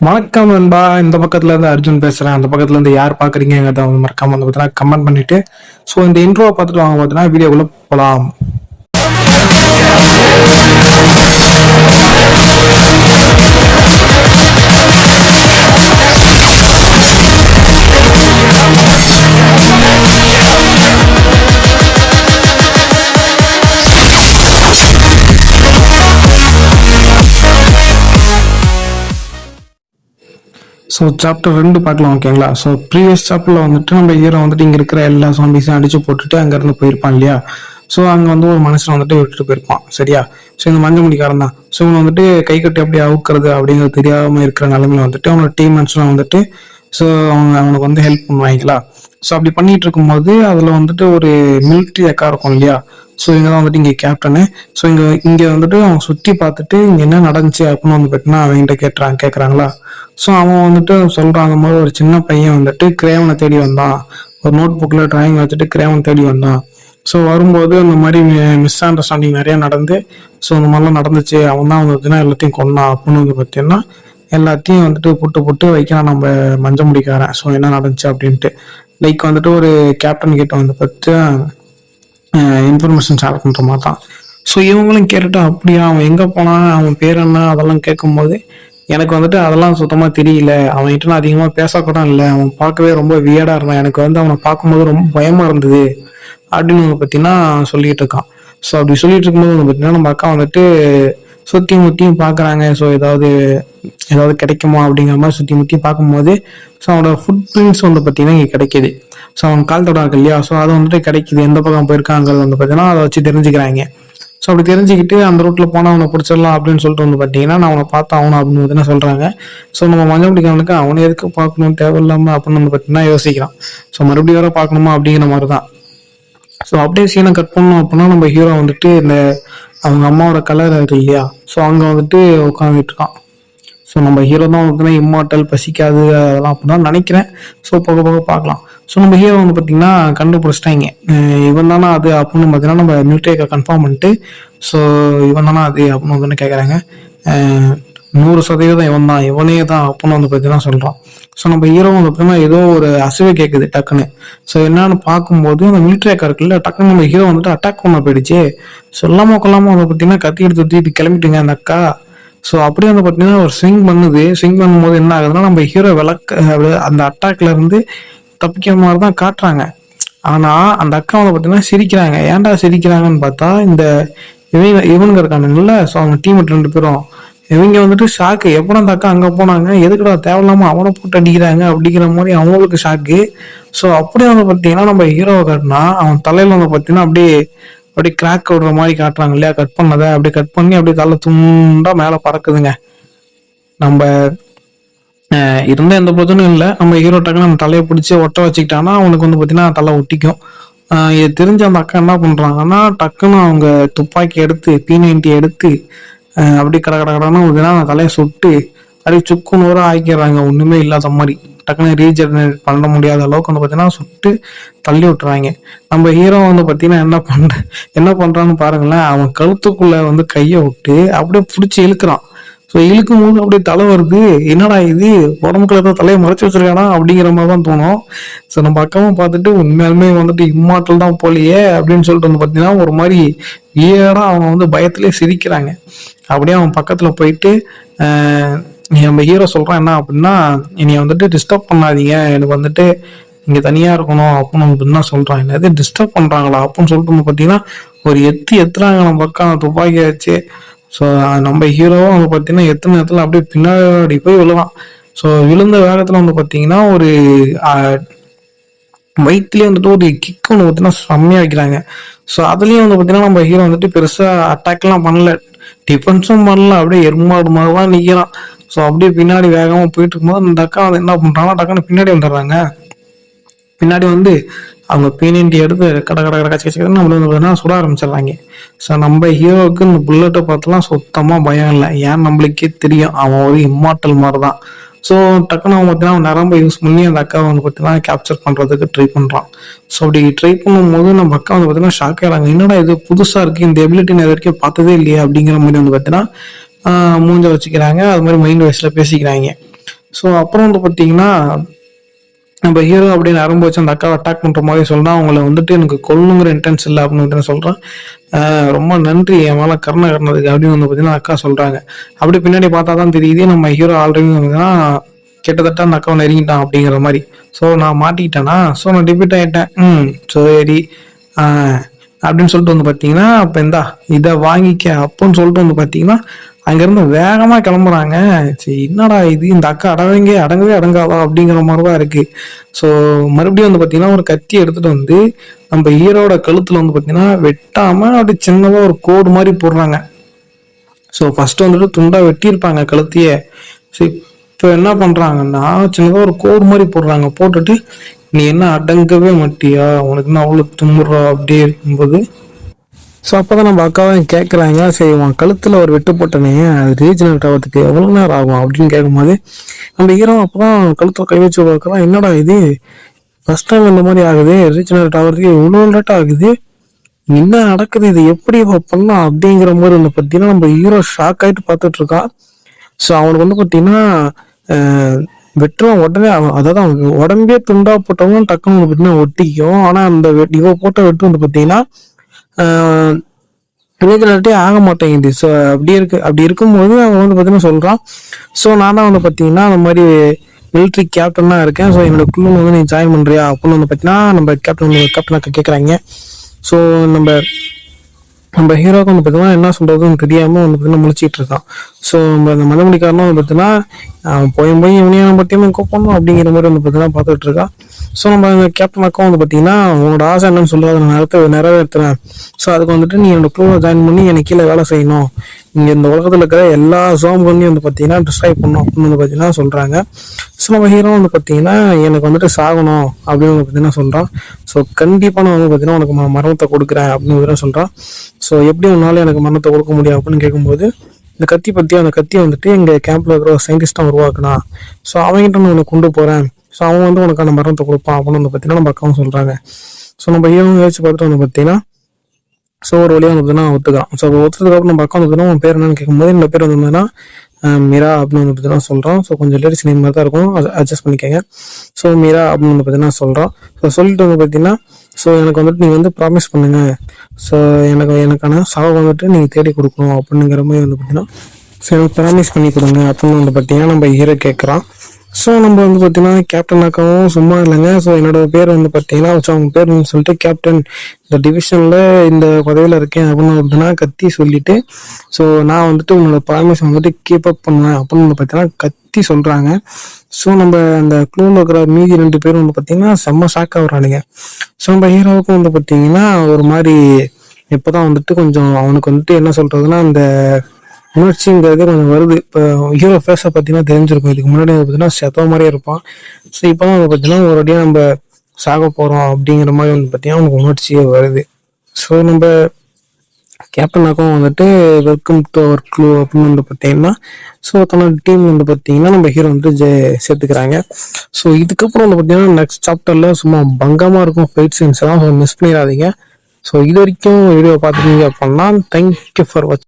வணக்கம் நண்பா. இந்த பக்கத்துல இருந்து அர்ஜுன் பேசுறேன். அந்த பக்கத்துல இருந்து யார் பாக்குறீங்கிறத வந்து மறக்காம வந்து பார்த்தீங்கன்னா கமெண்ட் பண்ணிட்டு இந்த இன்ட்ரோவை பார்த்துட்டு வாங்க பார்த்தீங்கன்னா வீடியோக்குள்ள போலாம். சாப்டர் 2 பார்க்கலாம், ஓகேங்களா? ப்ரீவியஸ் சாப்டர்ல வந்துட்டு நம்ம ஹீரோ வந்துட்டு இங்க இருக்கிற எல்லா சாம்பிஸையும் அடிச்சு போட்டுட்டு அங்க இருந்து போயிருப்பான் இல்லையா? அங்க வந்து ஒரு மனுஷன் வந்துட்டு விட்டுட்டு போயிருப்பான், சரியா? இந்த மஞ்சள் முடிக்காரன் தான். இவன் வந்துட்டு கை கட்டி அப்படியே அவுக்குறது அப்படிங்கிறது தெரியாம இருக்கிற நிலைமையில வந்துட்டு அவனோட டீம்மேட்ஸ்லாம் வந்துட்டு அவனுக்கு வந்து ஹெல்ப் பண்ணுவாங்களா? அப்படி பண்ணிட்டு இருக்கும்போது அதுல வந்துட்டு ஒரு மிலிட்ரி அக்கா இருக்கும் இல்லையா? இங்கதான் வந்துட்டு இங்க கேப்டனு. இங்க வந்துட்டு அவன் சுத்தி பார்த்துட்டு இங்க என்ன நடந்துச்சு அப்படின்னு வந்து பார்த்தீங்கன்னா அவன்கிட்ட கேக்குறாங்களா? அவன் வந்துட்டு சொல்றான், அந்த மாதிரி ஒரு சின்ன பையன் வந்துட்டு கிரேவனை தேடி வந்தான், ஒரு நோட் புக்ல டிராயிங் வச்சுட்டு கிரேவன் தேடி வந்தான். வரும்போது அந்த மாதிரி மிஸ் அண்டர்ஸ்டாண்டிங் நிறைய நடந்து இந்த மாதிரிலாம் நடந்துச்சு. அவன் தான் வந்துச்சுன்னா எல்லாத்தையும் கொன்னான் அப்படின்னு வந்து பார்த்தீங்கன்னா எல்லாத்தையும் வந்துட்டு புட்டு புட்டு வைக்கலாம் நம்ம மஞ்ச முடிக்காரன். என்ன நடந்துச்சு அப்படின்ட்டு லைக் வந்துட்டு ஒரு கேப்டன் கிட்ட வந்து பார்த்து இன்ஃபர்மேஷன் ஷேர் பண்ற மாதிரி தான். இவங்களும் கேட்டுட்டு அப்படியா, அவன் எங்க போனான், அவன் பேர் என்ன, அதெல்லாம் கேட்கும்போது எனக்கு வந்துட்டு அதெல்லாம் சுத்தமா தெரியல. அவன்கிட்ட நான் அதிகமா பேசக்கூட இல்லை. அவன் பார்க்கவே ரொம்ப வியடா இருந்தான். எனக்கு வந்து அவனை பார்க்கும்போது ரொம்ப பயமா இருந்தது அப்படின்னு வந்து பார்த்தீங்கன்னா சொல்லிட்டு இருக்கான். அப்படி சொல்லிட்டு இருக்கும்போது வந்து பார்த்தீங்கன்னா நம்ம அக்கா வந்துட்டு சுத்தி முத்தியும் பாக்குறாங்க. ஏதாவது ஏதாவது கிடைக்குமா அப்படிங்கிற மாதிரி சுத்தி முத்தியும் பார்க்கும்போது அவனோட ஃபுட் பிரிண்ட்ஸ் வந்து பார்த்தீங்கன்னா இங்கே கிடைக்குது. அவன் கால் தொடாக்கு இல்லையா? அது வந்துட்டு கிடைக்குது. எந்த பக்கம் போயிருக்காங்கிறது வந்து பார்த்தீங்கன்னா அதை வச்சு தெரிஞ்சுக்கிறாங்க. அப்படி தெரிஞ்சுக்கிட்டு அந்த ரூட்ல போனா அவனை பிடிச்சிடலாம் அப்படின்னு சொல்லிட்டு வந்து பார்த்தீங்கன்னா நான் அவனை பார்த்து ஆகணும் அப்படின்னு பார்த்தீங்கன்னா சொல்றாங்க. நம்ம மஞ்சள் பிடிக்கிறவனுக்கு அவனை எதுக்கு பார்க்கணும் தேவையில்லாம அப்படின்னு வந்து பார்த்தீங்கன்னா யோசிக்கிறான். மறுபடியும் வேற பார்க்கணுமா அப்படிங்கிற மாதிரி தான். அப்படியே சீனை கட் பண்ணோம் அப்படின்னா நம்ம ஹீரோ வந்துட்டு இந்த அவங்க அம்மாவோட கலர் இருக்கு இல்லையா? அங்க வந்துட்டு உட்காந்துட்டு இருக்கான். நம்ம ஹீரோ தான் வந்து இம்மார்டல், பசிக்காது அதெல்லாம் அப்படிதான் நினைக்கிறேன். போக போக பார்க்கலாம். நம்ம ஹீரோ வந்து பார்த்தீங்கன்னா கண்டுபிடிச்சிட்டாங்க, இவன் தானே அது அப்படின்னு பார்த்தீங்கன்னா நம்ம மிலிட்டரியை கன்ஃபார்ம் பண்ணிட்டு இவன் தானே அது அப்படின்னு வந்து கேட்குறாங்க. 100% இவன் தான், இவனே தான் அப்படின்னு வந்து பார்த்தீங்கன்னா சொல்றான். நம்ம ஹீரோ வந்து பார்த்தீங்கன்னா ஏதோ ஒரு அசைவை கேட்குது டக்குன்னு. என்னன்னு பார்க்கும்போது அந்த மிலிட்டரி அக்கா இருக்குல்ல, டக்குன்னு நம்ம ஹீரோ வந்துட்டு அட்டாக் பண்ண போயிடுச்சு. சொல்லாம கொள்ளாம வந்து பார்த்தீங்கன்னா கத்தி எடுத்து தூக்கிட்டு கிளம்பிட்டுங்க அந்த அக்கா. அப்படியே வந்து பார்த்தீங்கன்னா ஒரு ஸ்விங் பண்ணுது. ஸ்விங் பண்ணும்போது என்ன ஆகுதுன்னா நம்ம ஹீரோ அந்த அட்டாக்ல இருந்து தப்பிக்கிற மாதிரி தான் காட்டுறாங்க. ஆனா அந்த அக்கா வந்து பார்த்தீங்கன்னா சிரிக்கிறாங்க. ஏன்டா சிரிக்கிறாங்கன்னு பார்த்தா இந்த இவனுங்க இருக்கானுங்கல்ல, அவங்க டீம் 2 பேரும் இவங்க வந்துட்டு ஷாக்கு. எப்படா அந்த அக்கா அங்க போனாங்க, எதுக்குடா தேவையில்லாம அவனை போட்டு அடிக்கிறாங்க அப்படிங்கிற மாதிரி அவங்களுக்கு ஷாக்கு. அப்படியே வந்து பார்த்தீங்கன்னா நம்ம ஹீரோவை காட்டினா அவன் தலையில வந்து பார்த்தீங்கன்னா அப்படியே கிராக் விடுற மாதிரி காட்டுறாங்க இல்லையா? கட் பண்ணதை அப்படியே கட் பண்ணி அப்படியே தலை துண்டா மேல பறக்குதுங்க. நம்ம இருந்த எந்த பிரச்சனையும் இல்லை. நம்ம ஹீரோ டக்குன்னு அந்த தலையை பிடிச்சி ஒட்ட வச்சுக்கிட்டான்னா அவனுக்கு வந்து பார்த்தீங்கன்னா தலை ஒட்டிக்கும். இது தெரிஞ்ச அந்த அக்கா என்ன பண்றாங்கன்னா டக்குன்னு அவங்க துப்பாக்கி எடுத்து P90 எடுத்து அப்படி கடன்னு அந்த தலையை சுட்டு அப்படியே சுக்குநூறா ஆக்கிடுறாங்க. ஒண்ணுமே இல்லாத மாதிரி டக்குன்னு ரீஜெனரேட் பண்ண முடியாத அளவுக்கு வந்து பார்த்தீங்கன்னா சுட்டு தள்ளி விட்டுறாங்க. நம்ம ஹீரோ வந்து பார்த்தீங்கன்னா என்ன பண்றான்னு பாருங்களேன். அவன் கழுத்துக்குள்ள வந்து கையை விட்டு அப்படியே பிடிச்சி இழுக்கிறான். இழுக்கும் போது அப்படியே தலை வருது. என்னடா இது, உடம்புக்குள்ள ஏதோ தலையை மறைச்சு வச்சிருக்கானா அப்படிங்கிற மாதிரி தான் தோணும். நம்ம அக்காவும் பார்த்துட்டு உண்மையாலுமே வந்துட்டு இம்மார்டல் தான் போலியே அப்படின்னு சொல்லிட்டு வந்து பார்த்தீங்கன்னா ஒரு மாதிரி வியடா அவங்க வந்து பயத்திலே சிரிக்கிறாங்க. அப்படியே அவன் பக்கத்துல போயிட்டு நம்ம ஹீரோ சொல்றான் என்ன அப்படின்னா, என்னைய வந்துட்டு டிஸ்டர்ப் பண்ணாதீங்க, எனக்கு வந்துட்டு இங்க தனியா இருக்கணும் அப்படின்னு அப்படின்னு தான் சொல்றான். என்னது டிஸ்டர்ப் பண்றாங்களா அப்படின்னு சொல்லிட்டு வந்து பார்த்தீங்கன்னா ஒரு எத்துறாங்க நம்ம பக்கம் துப்பாக்கி வச்சு. நம்ம ஹீரோவும் வந்து பார்த்தீங்கன்னா எத்தனை இடத்துல அப்படியே பின்னாடி போய் விழுவான். விழுந்த வேகத்துல வந்து பார்த்தீங்கன்னா ஒரு வயிற்றுலேயே வந்துட்டு ஒரு கிக் ஒன்று பார்த்தீங்கன்னா செம்மையா வைக்கிறாங்க. அதுலயும் வந்து பார்த்தீங்கன்னா நம்ம ஹீரோ வந்துட்டு பெருசா அட்டாக்லாம் பண்ணல, டிஃபென்ஸும் பண்ணல, அப்படியே எருமாடு மாதிரிலாம் நிற்கிறான். அப்படியே பின்னாடி வேகமா போயிட்டு இருக்கும்போது அந்த அக்கா வந்து என்ன பண்றாங்கன்னா டக்குன்னு பின்னாடி வந்துடுறாங்க. பின்னாடி வந்து அவங்க P90 எடுத்து கடை கச்சன்னு நம்மள வந்து சுட ஆரம்பிச்சிடுறாங்க. நம்ம ஹீரோவுக்கு இந்த புல்லட்டை பார்த்துலாம் சுத்தமா பயம் இல்லை. ஏன் நம்மளுக்கே தெரியும் அவன் ஒரு இம்மார்டல் மாதிரி தான். டக்குன்னு அவன் பார்த்தீங்கன்னா நரம்பை யூஸ் பண்ணி அந்த அக்காவை வந்து பார்த்தீங்கன்னா கேப்சர் பண்றதுக்கு ட்ரை பண்றான். அப்படி ட்ரை பண்ணும்போது நம்ம அக்கா வந்து பார்த்தீங்கன்னா ஷாக் ஆகிறாங்க. என்னடா இது புதுசா இருக்கு, இந்த எபிலிட்டி நான் வரைக்கும் பார்த்ததே இல்லையா அப்படிங்கிற மாதிரி வந்து பார்த்தீங்கன்னா மூஞ்ச வச்சுக்கிறாங்க. அது மாதிரி மைண்ட் வைஸ்ல பேசிக்கிறாங்க. ஸோ அப்புறம் வந்து பார்த்தீங்கன்னா நம்ம ஹீரோ அப்படின்னு ஆரம்பம் வச்சு அந்த அக்காவை அட்டாக் பண்ற மாதிரி சொல்றான். அவங்கள வந்துட்டு எனக்கு கொல்லுங்கிற இன்டென்ஸ் இல்லை அப்படின்னு வந்து சொல்றான். ரொம்ப நன்றி என் மேல கருணை கருணதுக்கு அப்படின்னு வந்து பார்த்தீங்கன்னா அக்கா சொல்றாங்க. அப்படி பின்னாடி பார்த்தா தான் தெரியுது நம்ம ஹீரோ ஆல்ரெடி வந்துன்னா கிட்டத்தட்ட அந்த அக்காவை நெருங்கிட்டான் அப்படிங்கிற மாதிரி. ஸோ நான் மாட்டிக்கிட்டேனா, ஸோ நான் டிபீட் ஆயிட்டேன். சரி அப்படின்னு சொல்லிட்டு வந்து பார்த்தீங்கன்னா அப்போ இந்தா இதை வாங்கிக்க அப்போன்னு சொல்லிட்டு வந்து பார்த்தீங்கன்னா அங்கேருந்து வேகமாக கிளம்புறாங்க. சரி என்னடா இது, இந்த அக்கா அடங்கவே அடங்காதா அப்படிங்கிற மாதிரி தான் இருக்கு. ஸோ மறுபடியும் வந்து பார்த்தீங்கன்னா ஒரு கத்தி எடுத்துட்டு வந்து நம்ம ஹீரோட கழுத்துல வந்து பார்த்தீங்கன்னா வெட்டாம அப்படி சின்னதாக ஒரு கோடு மாதிரி போடுறாங்க. ஸோ ஃபர்ஸ்ட் வந்துட்டு துண்டா வெட்டியிருப்பாங்க கழுத்தையே. சரி இப்போ என்ன பண்றாங்கன்னா சின்னதாக ஒரு கோடு மாதிரி போடுறாங்க. போட்டுட்டு நீ என்ன அடங்கவே மாட்டியா, உனக்கு என்ன அவ்வளோ தும்புறா அப்படியே இருக்கும்போது ஸோ அப்போதான் நம்ம அக்காவை கேட்குறாங்க, சரி உன் கழுத்தில் ஒரு வெட்டு போட்டனே அது ரீஜனரேட் ஆகிறதுக்கு எவ்வளோ நேரம் ஆகும் அப்படின்னு கேட்கும்போது நம்ம ஹீரோ அப்போதான் கழுத்தில் கை வச்சு பார்க்கலாம். என்னடா இது ஃபர்ஸ்ட் டைம் இந்த மாதிரி ஆகுது, ரீஜனரேட் ஆகிறதுக்கு இவ்வளோ லேட் ஆகுது, என்ன நடக்குது, இது எப்படி பண்ணலாம் அப்படிங்கிற மாதிரி வந்து பார்த்தீங்கன்னா நம்ம ஹீரோ ஷாக் ஆகிட்டு பார்த்துட்டு இருக்கான். ஸோ அவனுக்கு வந்து பார்த்தீங்கன்னா வெட்டுறான் உடனே, அதாவது அவனுக்கு உடம்பே துண்டா போட்டவங்க டக்குன்னு வந்து பார்த்தீங்கன்னா ஒட்டிக்கும். ஆனால் அந்த இவ போட்ட வெட்டு வந்து பார்த்தீங்கன்னா ரீஜனரேட்டே ஆக மாட்டேங்குது. ஸோ அப்படி இருக்கும்போது அவன் வந்து பார்த்தீங்கன்னா சொல்கிறான், ஸோ நான் தான் வந்து பார்த்தீங்கன்னா அந்த மாதிரி மிலிட்ரி கேப்டனாக இருக்கேன், ஸோ என்னோட குழு வந்து நீ ஜாயின் பண்ணுறியா அப்படின்னு வந்து பார்த்தீங்கன்னா நம்ம கேப்டனாக கேட்குறாங்க. ஸோ நம்ம ஹீரோக்கு வந்து பார்த்தீங்கன்னா என்ன சொல்கிறதுன்னு தெரியாமல் வந்து பார்த்தீங்கன்னா முழிச்சிட்டு இருக்கான். ஸோ நம்ம அந்த மதமொழிக்காரனும் வந்து பார்த்தீங்கன்னா அவன் போய் இவனையான பற்றியும் கூப்பிடணும் அப்படிங்கிற மாதிரி வந்து பார்த்தீங்கன்னா பார்த்துட்டு இருக்கான். ஸோ நம்ம அந்த கேப்டன் அக்கா வந்து பார்த்தீங்கன்னா உங்களோட ஆசை என்னன்னு சொல்லுறது நான் நிறைவேற்றுறேன். ஸோ அதுக்கு வந்துட்டு நீ என்னோட குழுவை ஜாயின் பண்ணி எனக்கு கீழே வேலை செய்யணும், இங்கே இந்த உலகத்தில் இருக்கிற எல்லா ஜோம் பண்ணி வந்து பார்த்தீங்கன்னா டிஸ்ட்ராய் பண்ணணும் அப்படின்னு வந்து பார்த்தீங்கன்னா சொல்கிறாங்க. ஸோ நம்ம ஹீரோ வந்து பார்த்தீங்கன்னா எனக்கு வந்துட்டு சாகணும் அப்படின்னு வந்து பார்த்தீங்கன்னா சொல்கிறான். ஸோ கண்டிப்பாக நான் வந்து பார்த்தீங்கன்னா உனக்கு மரணத்தை கொடுக்குறேன் அப்படின்னு வந்து சொல்கிறான். ஸோ எப்படி உன்னால எனக்கு மரணத்தை கொடுக்க முடியும் அப்படின்னு கேட்கும்போது இந்த கத்தி பற்றி அந்த கத்தியை வந்துட்டு எங்கள் கேம்பில் இருக்கிற ஒரு சயின்டிஸ்டாக உருவாக்குனா, ஸோ அவங்ககிட்ட நான் உனக்கு கொண்டு போகிறேன், ஸோ அவன் வந்து உனக்கான மரணத்தை கொடுப்பான் அப்படின்னு வந்து பார்த்தீங்கன்னா நம்ம அக்காவும் சொல்கிறாங்க. ஸோ நம்ம ஹீரோ யோசிச்சு பார்த்துட்டு வந்து பார்த்தீங்கன்னா ஸோ ஒரு வழியாக வந்து பார்த்தீங்கன்னா ஒத்துக்கலாம். ஸோ ஒத்துக்கிறதுக்கப்புறம் நம்ம அக்கா வந்து பார்த்தீங்கன்னா உன் பேர் என்னன்னு கேட்கும்போது இந்த பேர் வந்து பார்த்தீங்கன்னா மீரா அப்படின்னு வந்து பார்த்தீங்கன்னா சொல்கிறோம். ஸோ கொஞ்சம் லேடிஸ் நேம் மாதிரி தான் இருக்கும், அட்ஜஸ்ட் பண்ணிக்கோங்க. ஸோ மீரா அப்படின்னு வந்து பார்த்தீங்கன்னா சொல்கிறோம். ஸோ சொல்லிட்டு வந்து பார்த்தீங்கன்னா ஸோ எனக்கு வந்துட்டு நீங்கள் வந்து ப்ராமிஸ் பண்ணுங்க, ஸோ எனக்கான சாவை வந்துட்டு நீங்கள் தேடி கொடுக்கணும் அப்படிங்கிற மாதிரி வந்து பார்த்தீங்கன்னா ஸோ எனக்கு ப்ராமிஸ் பண்ணி கொடுங்க அப்படின்னு வந்து பார்த்தீங்கன்னா நம்ம ஹீரோ கேட்குறான். ஸோ நம்ம வந்து பார்த்தீங்கன்னா கேப்டன் அக்காவும் சும்மா இல்லைங்க, ஸோ என்னோட பேர் வந்து பார்த்தீங்கன்னா ஸோ அவங்க பேர் சொல்லிட்டு கேப்டன் இந்த டிவிஷனில் இந்த பதவியில் இருக்கேன் அப்படின்னு அப்படின்னா கத்தி சொல்லிட்டு ஸோ நான் வந்துட்டு உங்களோட ப்ராமிஸ் வந்துட்டு கீப் அப் பண்ணுவேன் அப்படின்னு வந்து பார்த்தீங்கன்னா கத்தி சொல்கிறாங்க. ஸோ நம்ம அந்த க்ளூவில் இருக்கிற மீதி 2 பேரும் வந்து பார்த்தீங்கன்னா செம்ம ஷாக் ஆகுறானுங்க. ஸோ நம்ம ஹீரோவுக்கும் வந்து பார்த்தீங்கன்னா ஒரு மாதிரி இப்போதான் வந்துட்டு கொஞ்சம் அவனுக்கு வந்துட்டு என்ன சொல்கிறதுனா அந்த உணர்ச்சிங்கிறது கொஞ்சம் வருது. இப்போ ஹீரோ ஃபேஸை பார்த்தீங்கன்னா தெரிஞ்சிருக்கும், இதுக்கு முன்னாடி பார்த்தீங்கன்னா செத்த மாதிரியே இருப்பான். ஸோ இப்போ தான் வந்து பார்த்தீங்கன்னா ஒரு அடியாக நம்ம சாக போகிறோம் அப்படிங்கிற மாதிரி வந்து பார்த்தீங்கன்னா அவனுக்கு உணர்ச்சியே வருது. ஸோ நம்ம கேப்டனாக்கும் வந்துட்டு வெல்கம் டு அவர் க்ளூ அப்படின்னு வந்து பார்த்தீங்கன்னா ஸோ தன்னோட டீம் வந்து பார்த்தீங்கன்னா நம்ம ஹீரோ வந்து சேர்த்துக்கிறாங்க. ஸோ இதுக்கப்புறம் வந்து பார்த்தீங்கன்னா நெக்ஸ்ட் சாப்டரில் சும்மா பங்கமாக இருக்கும் ஃபைட் சீன்ஸ் எல்லாம் மிஸ் பண்ணிடாதீங்க. ஸோ இது வரைக்கும் வீடியோ பார்த்துருக்கீங்க அப்படின்னா தேங்க்யூ ஃபார் வாட்சிங்.